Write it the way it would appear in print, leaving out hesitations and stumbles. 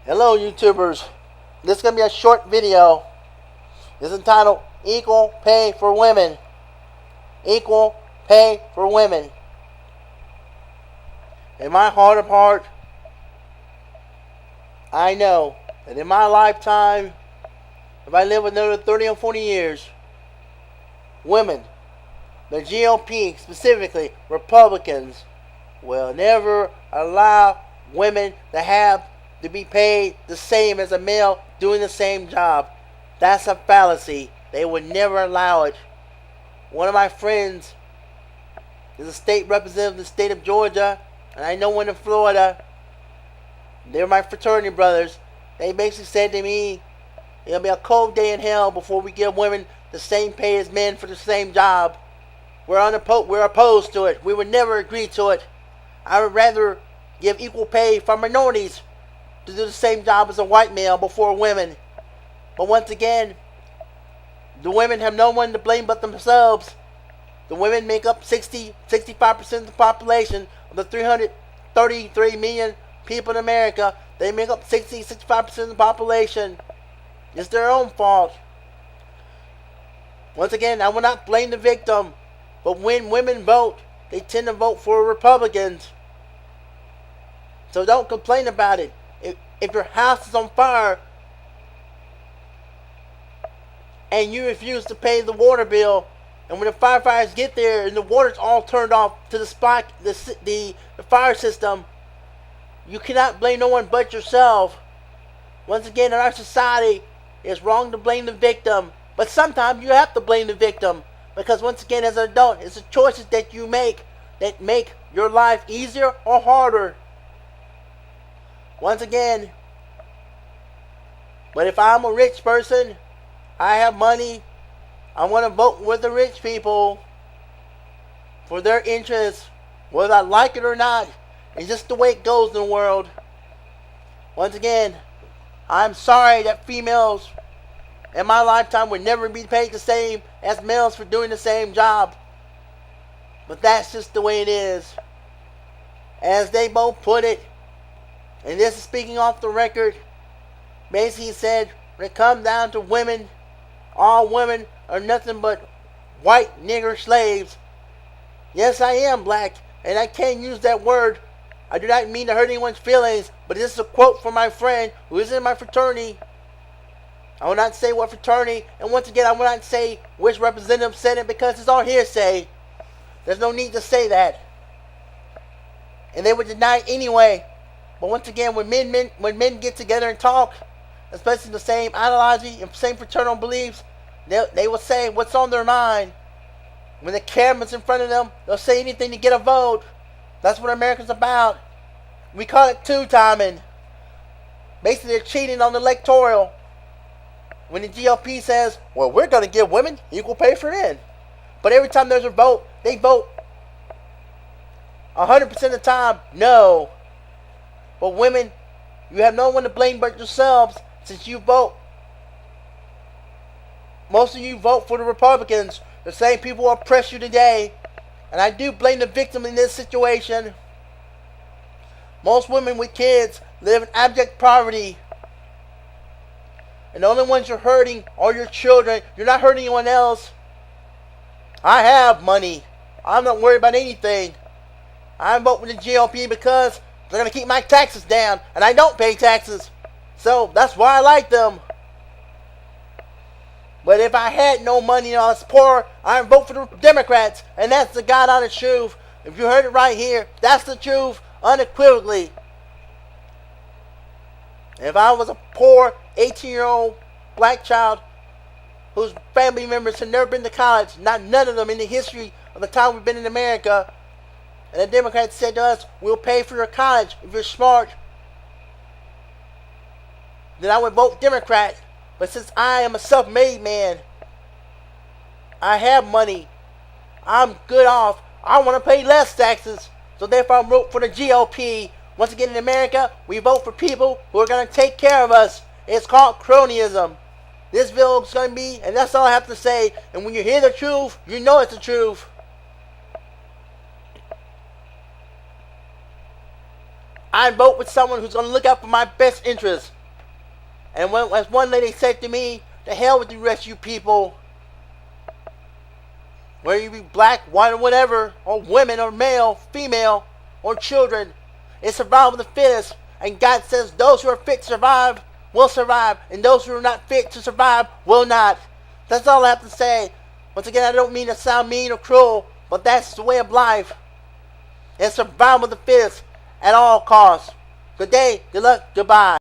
Hello YouTubers, this is going to be a short video. It's entitled Equal Pay for Women. Equal Pay for Women. In my heart of heart, I know that in my lifetime, if I live another 30 or 40 years, women, the GOP, specifically Republicans, will never allow women to be paid the same as a male doing the same job. That's a fallacy. They would never allow it. One of my friends is a state representative of the state of Georgia, and I know one in Florida. They're my fraternity brothers. They basically said to me, it'll be a cold day in hell before we give women the same pay as men for the same job. We're opposed to it. We would never agree to it. I would rather give equal pay for minorities to do the same job as a white male before women. But once again, the women have no one to blame but themselves. The women make up 65% of the population of the 333 million people in America. They make up 65% of the population. It's their own fault. Once again, I will not blame the victim, but when women vote, they tend to vote for Republicans. So don't complain about it. If your house is on fire and you refuse to pay the water bill, and when the firefighters get there and the water's all turned off to the fire system, you cannot blame no one but yourself. Once again, in our society, it's wrong to blame the victim, but sometimes you have to blame the victim, because once again, as an adult, it's the choices that you make that make your life easier or harder. Once again, but if I'm a rich person, I have money, I want to vote with the rich people for their interests, whether I like it or not. It's just the way it goes in the world. Once again, I'm sorry that females in my lifetime would never be paid the same as males for doing the same job. But that's just the way it is. As they both put it, and this is speaking off the record, basically he said, when it comes down to women, all women are nothing but white nigger slaves. Yes, I am black, and I can't use that word. I do not mean to hurt anyone's feelings, but this is a quote from my friend who is in my fraternity. I will not say what fraternity, and once again, I will not say which representative said it because it's all hearsay. There's no need to say that. And they would deny it anyway. But once again, when men get together and talk, especially the same ideology and same fraternal beliefs, they will say what's on their mind. When the camera's in front of them, they'll say anything to get a vote. That's what America's about. We call it two-timing. Basically, they're cheating on the electoral. When the GOP says, well, we're going to give women equal pay for men. But every time there's a vote, they vote 100% of the time, no. But women, you have no one to blame but yourselves, since you vote. Most of you vote for the Republicans, the same people who oppress you today. And I do blame the victim in this situation. Most women with kids live in abject poverty. And the only ones you're hurting are your children. You're not hurting anyone else. I have money. I'm not worried about anything. I vote with the GOP because they're going to keep my taxes down. And I don't pay taxes. So that's why I like them. But if I had no money and I was poor, I'd vote for the Democrats. And that's the God honest truth. If you heard it right here, that's the truth unequivocally. If I was a poor 18-year-old black child whose family members had never been to college, none of them in the history of the time we've been in America, and the Democrats said to us, we'll pay for your college if you're smart, then I would vote Democrat. But since I am a self-made man, I have money, I'm good off, I want to pay less taxes, so therefore I vote for the GOP. Once again, in America, we vote for people who are going to take care of us. It's called cronyism. This video is going to be, and that's all I have to say. And when you hear the truth, you know it's the truth. I vote with someone who's going to look out for my best interests. And as one lady said to me, "The hell with the rest of you people. Whether you be black, white, or whatever, or women, or male, female, or children, it's survival of the fittest. And God says those who are fit to survive will survive, and those who are not fit to survive will not." That's all I have to say. Once again, I don't mean to sound mean or cruel, but that's the way of life. It's survival of the fittest at all costs. Good day, good luck, goodbye.